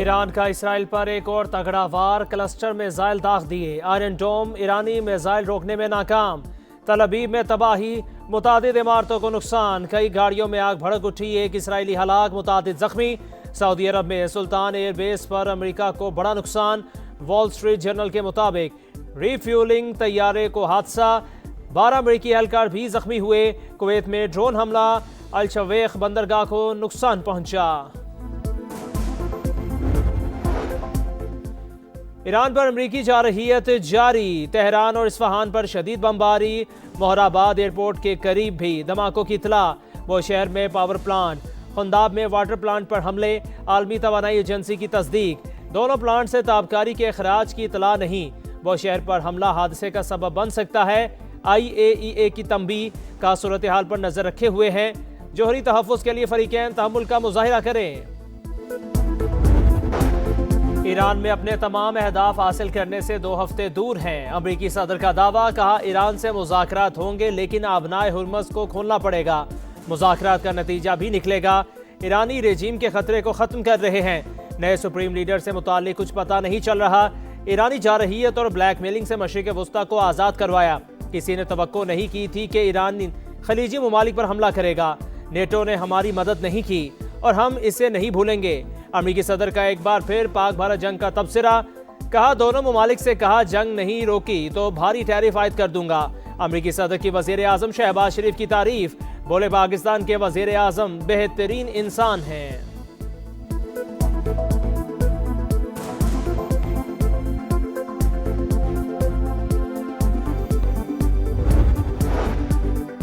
Iran का Israel पर एक और तगड़ा वार, क्लस्टर मिसाइल दाग दिए। आयरन डोम ईरानी मिसाइल रोकने में नाकाम। तल अबीब में तबाही, मुतादिद इमारतों को नुकसान, कई गाड़ियों में आग भड़क उठी, एक इसराइली हलाक, मुतादिद जख्मी। सऊदी अरब में सुल्तान एयरबेस पर अमेरिका को बड़ा नुकसान। वॉल स्ट्रीट जर्नल के मुताबिक रिफ्यूलिंग तैयारे को हादसा, 12 अमेरिकी एहलकार भी जख्मी हुए। कुवैत में ड्रोन हमला, अल शवेख बंदरगाह को नुकसान पहुंचा। ईरान पर अमेरिकी जारहियत जारी, तेहरान और इस्फहान पर शदीद बमबारी। मोहराबाद एयरपोर्ट के करीब भी धमाकों की इतला। वो शहर में पावर प्लांट, खुंदाब में वाटर प्लांट पर हमले, आलमी तवानाई एजेंसी की तस्दीक। दोनों प्लांट से ताबकारी के अखराज की इतला नहीं। वो शहर पर हमला हादसे का सबब बन सकता है। IAEA की तंबीह का सूरत हाल पर नजर रखे हुए हैं। जोहरी तहफ़्फ़ुज़ के लिए फरीक़ैन तहम्मुल का मुज़ाहिरा करें। ईरान में अपने तमाम अहदाफ हासिल करने से 2 हफ्ते दूर हैं। अमरीकी सदर का दावा, कहा ईरान से मुज़ाकरात होंगे लेकिन आबनाए हुर्मज़ को खोलना पड़ेगा। मुज़ाकरात का नतीजा भी निकलेगा। ईरानी रेजीम के खतरे को ख़त्म कर रहे हैं। नए सुप्रीम लीडर से मुताल्लिक कुछ पता नहीं चल रहा। ईरानी जारहियत और ब्लैकमेलिंग से मशरिक़ वुस्ता को आज़ाद करवाया। किसी ने तवक्को नहीं की थी कि ईरान खलीजी ममालिक पर हमला करेगा। नेटो ने हमारी मदद नहीं की और हम इसे नहीं भूलेंगे। अमेरिकी सदर का एक बार फिर पाक भारत जंग का तबसरा, कहा दोनों ममालिक से कहा जंग नहीं रोकी तो भारी टैरिफ आयद कर दूंगा। अमेरिकी सदर की वज़ीर आज़म शहबाज शरीफ की तारीफ, बोले पाकिस्तान के वज़ीर आज़म बेहतरीन इंसान हैं।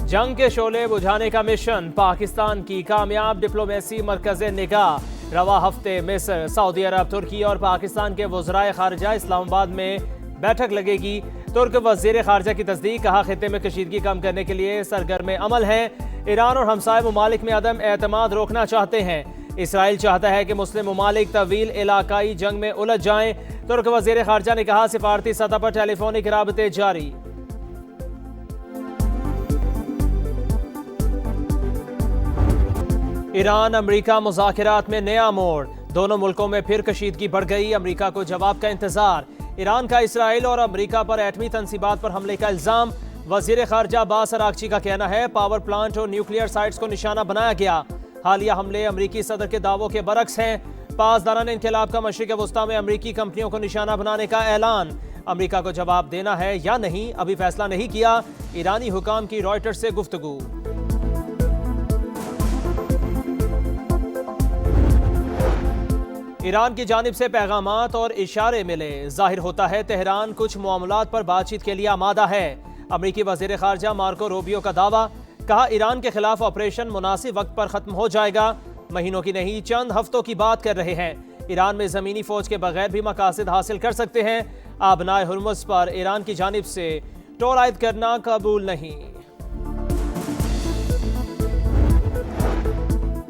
जंग के शोले बुझाने का मिशन, पाकिस्तान की कामयाब डिप्लोमेसी मरकज़े निगाह। रवा हफ्ते मिस्र, सऊदी अरब, तुर्की और पाकिस्तान के वज़राए खारजा इस्लामाबाद में बैठक लगेगी। तुर्क वज़ीर खारजा की तस्दीक, कहा खित्ते में कशीदगी कम करने के लिए सरगर्म अमल है। ईरान और हमसाय ममालिक में अदम एतमाद रोकना चाहते हैं। इसराइल चाहता है कि मुस्लिम ममालिक तवील इलाकाई जंग में उलझ जाएं। तुर्क वज़ीर खारजा ने कहा सिफारती सतह पर टेलीफोनिक राबते जारी। ईरान अमेरिका मुज़ाकरात में नया मोड़, दोनों मुल्कों में फिर कशीदगी बढ़ गई। अमेरिका को जवाब का इंतजार। ईरान का इसराइल और अमेरिका पर एटमी तंसीबात पर हमले का इल्जाम। वज़ीर खारजा अब्बास अरागची का कहना है पावर प्लांट और न्यूक्लियर साइट्स को निशाना बनाया गया। हालिया हमले अमेरिकी सदर के दावों के बरक्स हैं। पासदारान इनकलाब का मशरिक़ वुस्ता में अमेरिकी कंपनियों को निशाना बनाने का ऐलान। अमेरिका को जवाब देना है या नहीं, अभी फैसला नहीं किया। ईरानी हुकाम की रॉयटर्स से गुफ्तगू। ईरान की जानिब से पैगामात और इशारे मिले, जाहिर होता है तेहरान कुछ मामलात पर बातचीत के लिए आमादा है। अमेरिकी वज़ीर खारजा मार्को रूबियो का दावा, कहा ईरान के खिलाफ ऑपरेशन मुनासिब वक्त पर ख़त्म हो जाएगा। महीनों की नहीं चंद हफ्तों की बात कर रहे हैं। ईरान में ज़मीनी फ़ौज के बगैर भी मकासद हासिल कर सकते हैं। आबनाए हुर्मुज़ पर ईरान की जानिब से टोल आयद करना कबूल नहीं।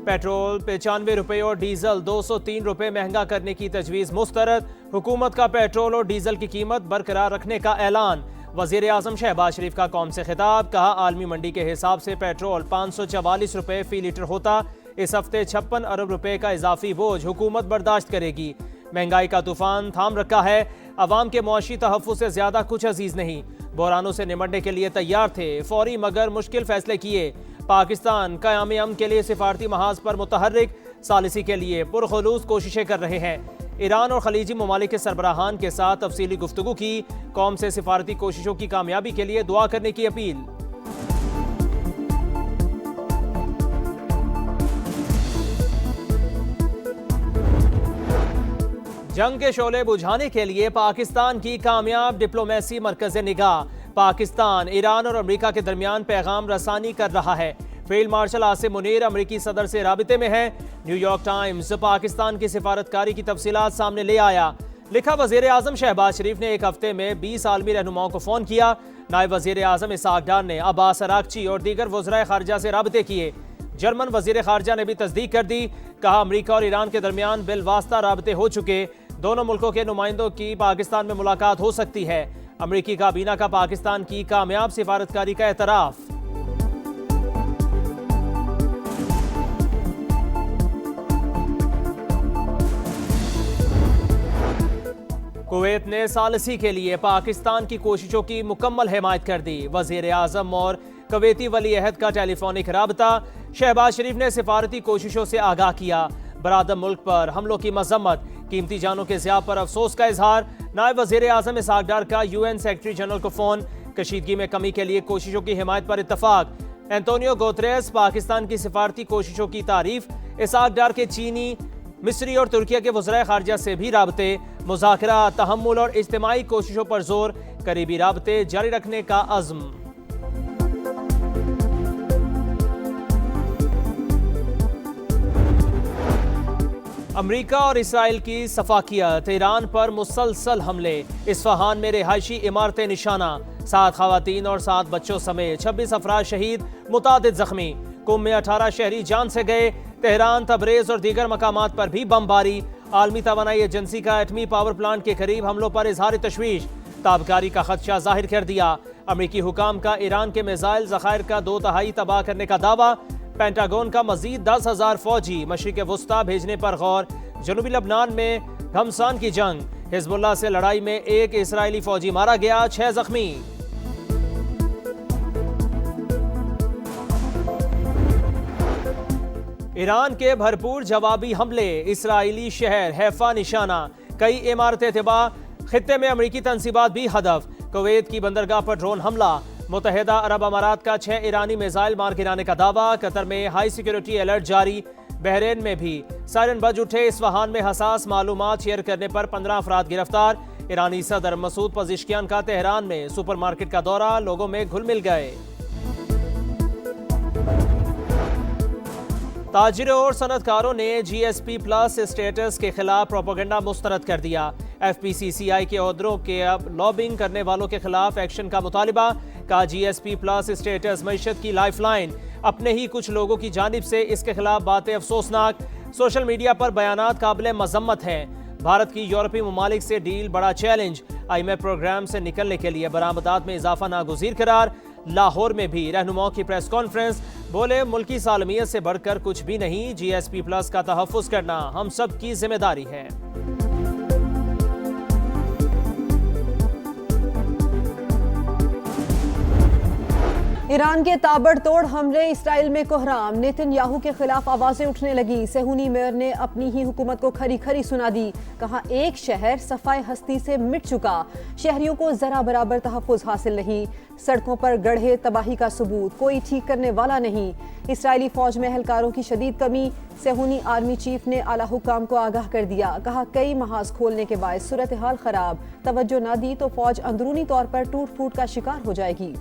पेट्रोल 95 रुपये और डीजल 203 रुपये महंगा करने की तजवीज़ मुस्तरद। हुकूमत का पेट्रोल और डीजल की कीमत बरकरार रखने का ऐलान। वज़ीर आज़म शहबाज शरीफ का कौम से खिताब, कहा आलमी मंडी के हिसाब से पेट्रोल 544 रुपये फ़ी लीटर होता। इस हफ्ते 56 अरब रुपये का इजाफी बोझ हुकूमत बर्दाश्त करेगी। महंगाई का तूफान थाम रखा है। अवाम के मुआशी तहफ़्फ़ुज़ से ज़्यादा कुछ अजीज़ नहीं। बहरानों से निमटने के लिए तैयार थे, फौरी मगर मुश्किल फैसले किए। पाकिस्तान क़याम अमन के लिए सिफारती महाज पर मुतहर्रिक, सालिसी के लिए पुरखुलूस कोशिशें कर रहे हैं। ईरान और खलीजी ममालिक के सरबराहान के साथ तफसीली गुफ्तगू की। कौम से सिफारती कोशिशों की कामयाबी के लिए दुआ करने की अपील। जंग के शोले बुझाने के लिए पाकिस्तान की कामयाब डिप्लोमेसी मरकज़ निगाह। पाकिस्तान, ईरान और अमेरिका के दरमियान पैगाम रसानी कर रहा है। फील्ड मार्शल आसिम मुनीर अमेरिकी सदर से राबिते में है। न्यूयॉर्क टाइम्स पाकिस्तान की सिफारतकारी की तफसीलात सामने ले आया। लिखा वज़ीर आज़म शहबाज शरीफ ने एक हफ्ते में 20 आलमी रहनुमाओं को फ़ोन किया। नायब वज़ीर आज़म इसहाक डार ने अब्बास अरागची और दीगर वज़राए खारजा से राबिते किए। जर्मन वज़ीर खारजा ने भी तस्दीक कर दी, कहा अमेरिका और ईरान के दरमियान बिलवास्ता राबिते हो चुके। दोनों मुल्कों के नुमाइंदों की पाकिस्तान में मुलाकात हो सकती है। अमेरिकी काबीना का पाकिस्तान की कामयाब सिफारतकारी का एतराफ़। कुवैत ने सालिसी के लिए पाकिस्तान की कोशिशों की मुकम्मल हिमायत कर दी। वजीर आजम और कुवैती वली अहद का टेलीफोनिक राबता। शहबाज शरीफ ने सिफारती कोशिशों से आगाह किया। बरादर मुल्क पर हमलों की मजम्मत, कीमती जानों के ज़िया पर अफसोस का इजहार। नायब वजीर आजम इसहाक डार का UN सेक्रेटरी जनरल को फोन। कशीदगी में कमी के लिए कोशिशों की हिमायत पर इत्तफाक। एंटोनियो गुतेरेस पाकिस्तान की सिफारती कोशिशों की तारीफ। इसहाक डार के चीनी, मिस्री और तुर्किया के वज़राए खारजा से भी राबते। मुज़ाकरा, तहम्मुल और इज्तिमाई कोशिशों पर जोर। करीबी राबते जारी रखने का अज़्म। अमरीका और इसराइल की सफाकियत। ईरान पर मुसलसल हमले। इस्फहान में रिहायशी इमारतें निशाना। 7 खवातीन और 7 बच्चों समेत 26 अफराद शहीद, मुतादिद जख्मी। कुम में 18 शहरी जान से गए। तेहरान, तबरेज और दीगर मकामात पर भी बमबारी। आलमी तवानाई एजेंसी का एटमी पावर प्लांट के करीब हमलों पर इजहार तशवीश। ताबकारी का खदशा जाहिर कर दिया। अमरीकी हुकाम का ईरान के मिसाइल ज़खायर का 2/3 तबाह करने का दावा। पेंटागन का मजीद 10,000 फौजी मशरिक़ वुस्ता भेजने पर गौर। जनूबी लबनान में घमसान की जंग। हिजबुल्लाह से लड़ाई में 1 इसराइली फौजी मारा गया, 6 जख्मी। ईरान के भरपूर जवाबी हमले। इसराइली शहर हैफा निशाना। कई इमारतें तबाह। खित्ते में अमरीकी तनसीबात भी हदफ। कुवैत की बंदरगाह पर ड्रोन हमला। मुत्तहिदा अरब अमारात का 6 ईरानी मिसाइल मार गिराने का दावा। कतर में हाई सिक्योरिटी अलर्ट जारी। बहरीन में भी सायरन बज उठे। इस्फहान में हसास मालूमात शेयर करने पर 15 अफराद गिरफ्तार। ईरानी सदर मसूद पज़ेश्कियान का तेहरान में सुपरमार्केट का दौरा। लोगों में घुल मिल गए। ताजिरों और सनतकारों ने GSP प्लस स्टेटस के खिलाफ प्रोपेगेंडा मुस्तरद कर दिया। FPCCI के ओहदों के अब लॉबिंग करने वालों के खिलाफ एक्शन का मुतालिबा। का GSP प्लस स्टेटस मईशत की लाइफलाइन। अपने ही कुछ लोगों की जानिब से इसके खिलाफ बातें अफसोसनाक। सोशल मीडिया पर बयानात काबिल मजम्मत हैं। भारत की यूरोपीय ममालिक से डील बड़ा चैलेंज। IMF प्रोग्राम से निकलने के लिए बरामदात में इजाफा नागुज़ीर करार। लाहौर में भी रहनुमाओं की प्रेस कॉन्फ्रेंस। बोले, मुल्की सालमियत से बढ़कर कुछ भी नहीं। GSP प्लस का तहफ़्फ़ुज़ करना हम सब की जिम्मेदारी है। ईरान के ताबड़तोड़ हमले। इसराइल में कोहराम। नेतन्याहू के खिलाफ आवाजें उठने लगी। सेहूनी मेयर ने अपनी ही हुकूमत को खरी खरी सुना दी। कहा, एक शहर सफाई हस्ती से मिट चुका। शहरियों को जरा बराबर तहफ़्फ़ुज़ हासिल नहीं। सड़कों पर गढ़े तबाही का सबूत। कोई ठीक करने वाला नहीं। इसराइली फौज में एहलकारों की शदीद कमी। सेहूनी आर्मी चीफ ने आला हुकाम को आगाह कर दिया। कहा, कई महाज खोलने के बाद सूरत हाल खराब। तवज्जो ना दी तो फौज अंदरूनी तौर पर टूट फूट का शिकार हो जाएगी।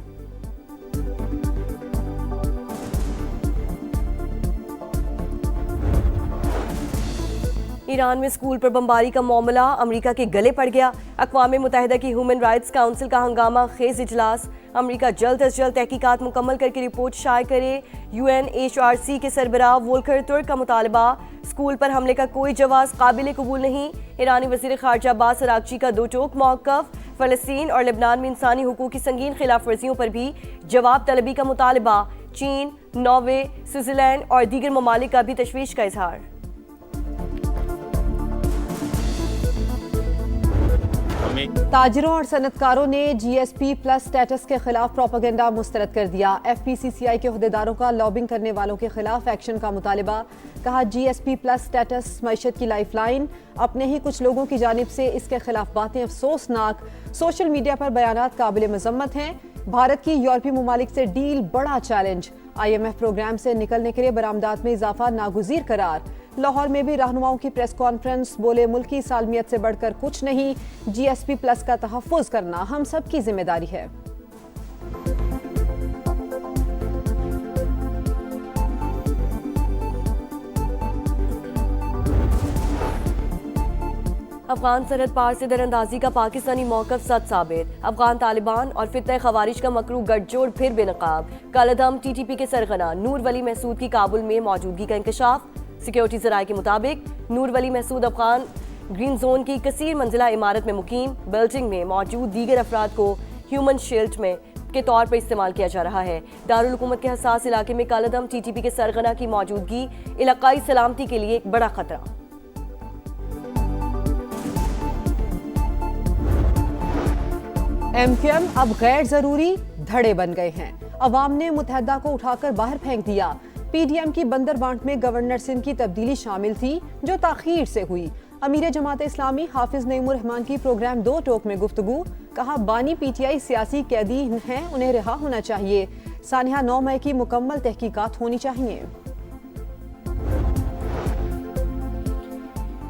ईरान में स्कूल पर बमबारी का मामला अमेरिका के गले पड़ गया। अक़वाम मुत्तहिदा की ह्यूमन राइट्स काउंसिल का हंगामा खेज इजलास। अमेरिका जल्द अज जल्द तहकीकात मुकम्मल करके रिपोर्ट शाये करे। UNHRC के सरबराह वोल्कर तुर्क का मुतालबा। स्कूल पर हमले का कोई जवाब काबिल कबूल नहीं। ईरानी वज़ीर ख़ारजा अब्बास अराग़ची का 2 टोक मौक़िफ़। फ़लस्तीन और लेबनान में इंसानी हुकूक़ की संगीन खिलाफ वर्जियों पर भी जवाब तलबी का मुतालबा। चीन, नॉर्वे, स्विट्ज़रलैंड और दीगर ममालिक का भी तशवीश का इजहार। ताजिरों और सनतकारों ने GSP प्लस स्टेटस के खिलाफ प्रोपेगेंडा मुस्तरद कर दिया। FPCCI के अहदेदारों का लॉबिंग करने वालों के खिलाफ एक्शन का मुतालिबा। कहा, GSP प्लस स्टेटस मईशत की लाइफलाइन। अपने ही कुछ लोगों की जानिब से इसके खिलाफ बातें अफसोसनाक। सोशल मीडिया पर बयानात काबिल मजम्मत हैं। भारत की यूरोपीय ममालिक से डील बड़ा चैलेंज। IMF प्रोग्राम से निकलने के लिए बरामदात में इजाफा नागुज़ीर करार। लाहौर में भी रहनुमाओं की प्रेस कॉन्फ्रेंस। बोले, मुल्की सालमियत से बढ़कर कुछ नहीं। GSP प्लस का तहफ़्फ़ुज़ करना हम सब की जिम्मेदारी है। अफगान सरहद पार से दरअंदाजी का पाकिस्तानी मौक़िफ़ सच साबित। अफगान तालिबान और फितने खवारिज का मकरू गठजोड़ फिर बेनकाब। कालादम TTP के सरगना नूर वली महसूद की काबुल में मौजूदगी का इंकशाफ। सिक्योरिटी ज़राए के मुताबिक नूर वली महसूद अफगान ग्रीन जोन की कसीर मंजिला इमारत में मुकीम। बिल्डिंग में मौजूद दीगर अफराद को ह्यूमन शील्ड में के तौर पर इस्तेमाल किया जा रहा है। दारुल हुकूमत के हसास इलाके में कालादम TTP के सरगना की मौजूदगी इलाकाई सलामती के लिए एक बड़ा खतरा। MQM अब गैर जरूरी धड़े बन गए हैं। अवाम ने मुत्तहदा को उठाकर बाहर फेंक दिया। PDM की बंदरबांट में गवर्नर सिंध की तब्दीली शामिल थी जो ताखीर से हुई। अमीर जमात इस्लामी हाफिज नईमुर रहमान की प्रोग्राम 2 टोक में गुफ्तगू, कहा बानी PTI सियासी कैदी हैं, उन्हें रिहा होना चाहिए। सानिया 9 मई की मुकम्मल तहकीकात होनी चाहिए।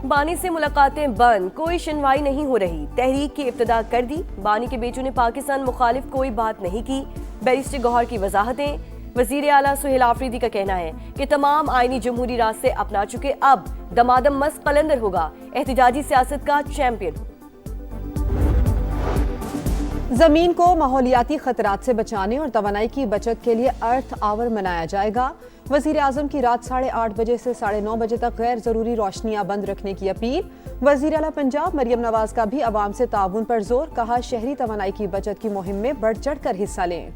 बानी से मुलाकातें बंद, कोई सुनवाई नहीं हो रही। तहरीक की इब्तिदा कर दी। बानी के बेटों ने पाकिस्तान मुखालिफ कोई बात नहीं की। बैरिस्टर गौहर की वजाहतें। वजीर आला सुहेल आफरीदी का कहना है कि तमाम आईनी जमहूरी रास्ते अपना चुके, अब दमादम मस्त कलंदर होगा, एहतिजाजी सियासत का चैंपियन। जमीन को माहौलियाती खतरात से बचाने और तवानाई की बचत के लिए अर्थ आवर मनाया जाएगा। वजीर आजम की रात 8:30 बजे से 9:30 बजे तक गैर जरूरी रोशनियां बंद रखने की अपील। वजीर आला पंजाब मरियम नवाज का भी अवाम से ताउन पर जोर, कहा शहरी तवानाई की बचत की मुहिम में बढ़ चढ़ कर हिस्सा लें।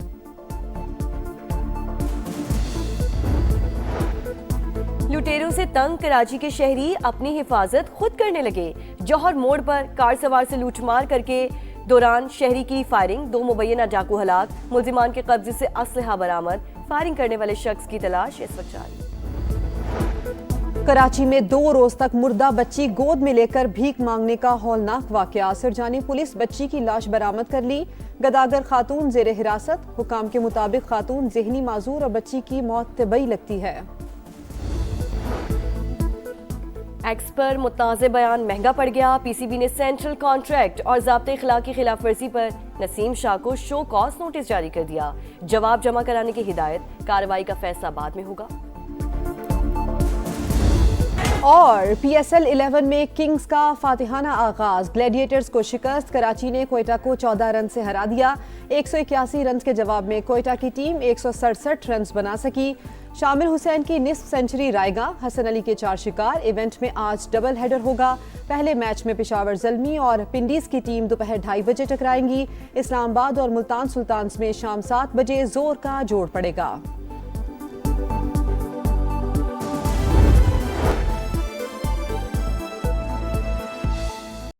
लुटेरों से तंग कराची के शहरी अपनी हिफाजत खुद करने लगे। जौहर मोड़ पर कार सवार से लूटमार करके दौरान शहरी की फायरिंग, 2 मुबैना डाकू हलाक। मुल्जिमान के कब्जे से असलहा बरामद। फायरिंग करने वाले शख्स की तलाश इस वक्त जारी। कराची में 2 रोज तक मुर्दा बच्ची गोद में लेकर भीख मांगने का हौलनाक वाकया। सिरजानी पुलिस बच्ची की लाश बरामद कर ली। गदागर खातून जेर हिरासत। हुकाम के मुताबिक खातून ज़हनी माजूर और बच्ची की मौत तबई लगती है। एक्स पर मुतनाज़ बयान महंगा पड़ गया। PCB ने सेंट्रल कॉन्ट्रैक्ट और ज़ाब्ते इखलाक की खिलाफ वर्जी पर नसीम शाह को शो कॉज नोटिस जारी कर दिया। जवाब जमा कराने की हिदायत। कार्रवाई का फैसला बाद में होगा। और PSL 11 में किंग्स का फातिहाना आगाज। ग्लैडिएटर्स को शिकस्त। कराची ने कोयटा को 14 रन से हरा दिया। 181 रन के जवाब में कोयटा की टीम 167 रन बना सकी। शामिर हुसैन की निस्फ सेंचुरी रायगा। हसन अली के 4 शिकार। इवेंट में आज डबल हेडर होगा। पहले मैच में पेशावर ज़ल्मी और पिंडीज की टीम दोपहर 2:30 बजे टकराएंगी। इस्लामाबाद और मुल्तान सुल्तान्स में शाम 7 बजे जोर का जोड़ पड़ेगा।